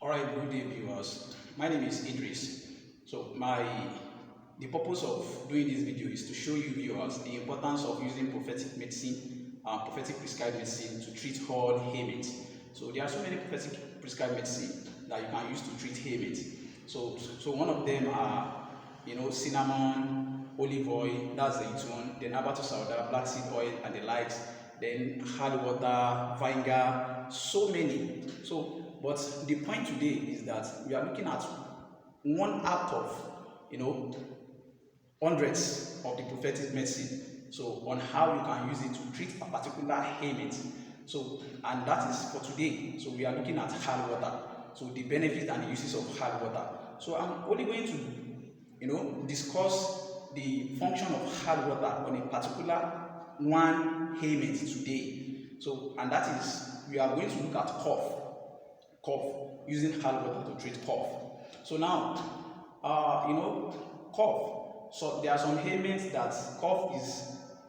Alright, good day viewers. My name is Idris. The purpose of doing this video is to show you viewers the importance of using prophetic medicine, prophetic prescribed medicine to treat all ailments. So there are so many prophetic prescribed medicine that you can use to treat ailments. So one of them are cinnamon, olive oil, that's the one, then herbal sauda, black seed oil and the likes, then hard water, vinegar, so many. But the point today is that we are looking at one out of hundreds of the prophetic medicine. So on how you can use it to treat a particular ailment. And that is for today. So we are looking at hard water. So the benefits and the uses of hard water. So I'm only going to discuss the function of hard water on a particular one ailment today. And that is, we are going to look at cough, using hard water to treat cough. So now, cough. So there are some ailments that cough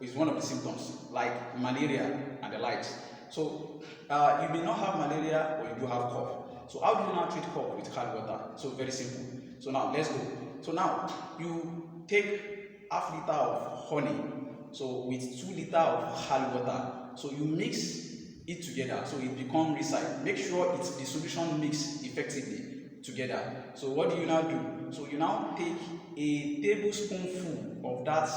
is one of the symptoms, like malaria and the likes. So you may not have malaria, or you do have cough. So how do you now treat cough with hard water? So very simple. So now let's go. So now you take half liter of honey. So with 2 liters of hard water. So you mix it together so it becomes recycled. Make sure the solution mix effectively together. So what do you now do? So you now take a tablespoonful of that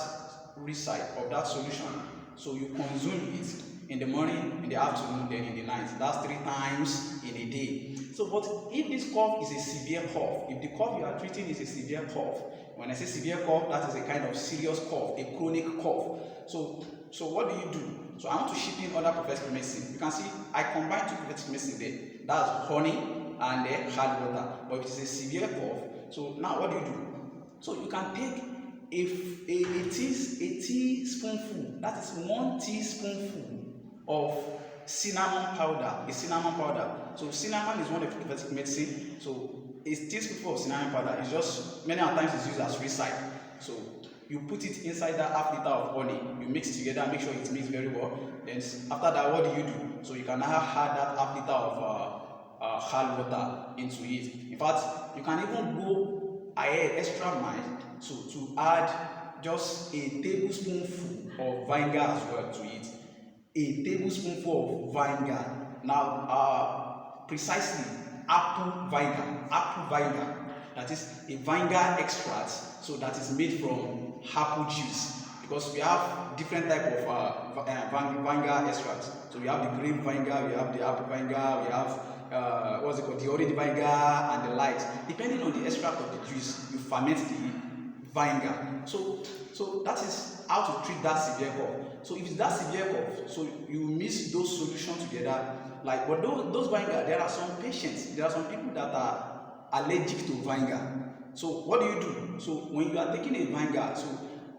solution. So you consume it in the morning, in the afternoon, then in the night. That's 3 times in a day. So but if this cough is a severe cough, if the cough you are treating is a severe cough, when I say severe cough, that is a kind of serious cough, a chronic cough. So what do? So I want to ship in other prophetic medicine. You can see I combine 2 prophetic medicine there. That's honey and then hard water. But if it's a severe cough, so now what do? So you can take a teaspoonful, that is 1 teaspoonful of cinnamon powder. So cinnamon is one of the prophetic medicine. So a teaspoonful of cinnamon powder is just many times it's used as recycle. So you put it inside that half liter of honey, you mix it together, make sure it mixes very well. Then after that, what do? So you can now add that half liter of hard water into it. In fact, you can even go ahead extra mile to add just a tablespoonful of vinegar as well to it. A tablespoonful of vinegar. Now, precisely apple vinegar. That is a vinegar extract. So that is made from apple juice, because we have different type of vinegar extracts. So we have the grape vinegar, we have the apple vinegar, we have the orange vinegar and the likes. Depending on the extract of the juice, you ferment the vinegar. So that is how to treat that severe cough. So if it's that severe cough, so you mix those solutions together. But those vinegar, there are some people that are allergic to vinegar. So what do? So when you are taking a vinegar, so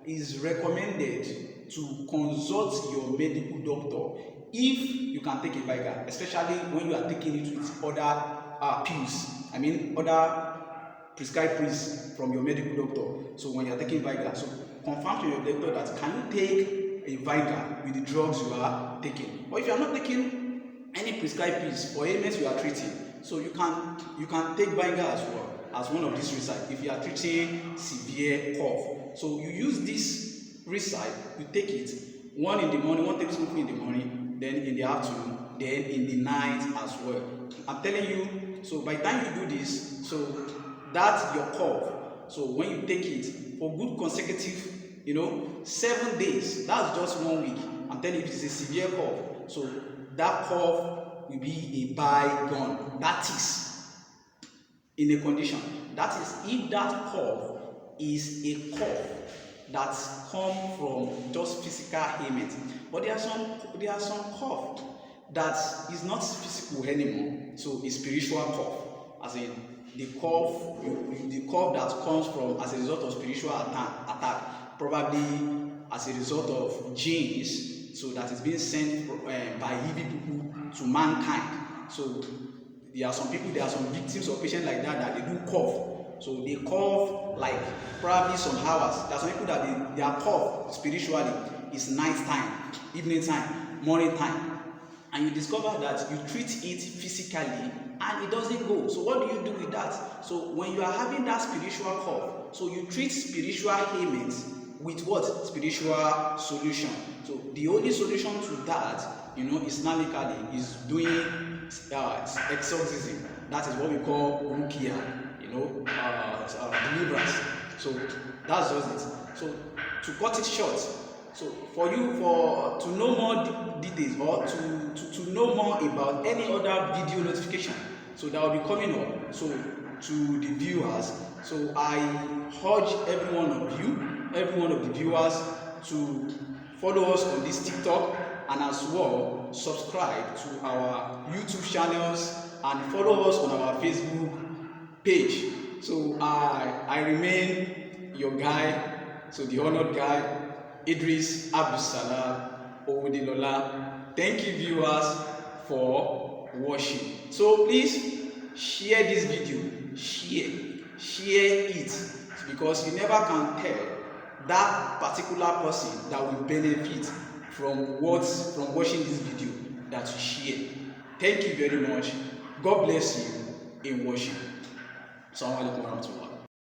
it's recommended to consult your medical doctor if you can take a vinegar, especially when you are taking it with other pills. Other prescribed pills from your medical doctor. So when you are taking vinegar, so confirm to your doctor that can you take a vinegar with the drugs you are taking. Or if you are not taking any prescribed pills for ailments you are treating, so you can take vinegar as well as one of these recipe if you are treating severe cough. So you use this recipe, you take it 1 in the morning, 1 tablespoonful in the morning, then in the afternoon, then in the night as well. I'm telling you, so by the time you do this, so that's your cough. So when you take it for good consecutive 7 days, that's just 1 week. I'm telling you, if it's a severe cough, so that cough will be a bygone. That is in a condition. That is if that cough is a cough that comes from just physical ailment. But there are some cough that is not physical anymore. So it's spiritual cough, as in the cough that comes from as a result of spiritual attack, probably as a result of genes. So that is being sent by evil people to mankind. So there are some victims or patients like that they do cough. So they cough like probably some hours. There are some people that their cough spiritually is night time, evening time, morning time. and you discover that you treat it physically and it doesn't go. So what do you do with that? So when you are having that spiritual cough, so you treat spiritual ailments with what? Spiritual solution. So the only solution to that, Islamically, is doing exorcism. That is what we call rukia, deliverance. So that's just it. So to cut it short, so for you to know more details, or to know more about any other video notification, so that will be coming up, so to the viewers, so I urge every one of the viewers to follow us on this TikTok, and as well subscribe to our YouTube channels and follow us on our Facebook page. So I remain your guy, so the honored guy, Idris Abdussalam Owodilola. Thank you, viewers, for watching. So please share this video, share it, because you never can tell that particular person that will benefit from watching this video that you share. Thank you very much. God bless you in watching. Assalamu alaikum warahmatullahi.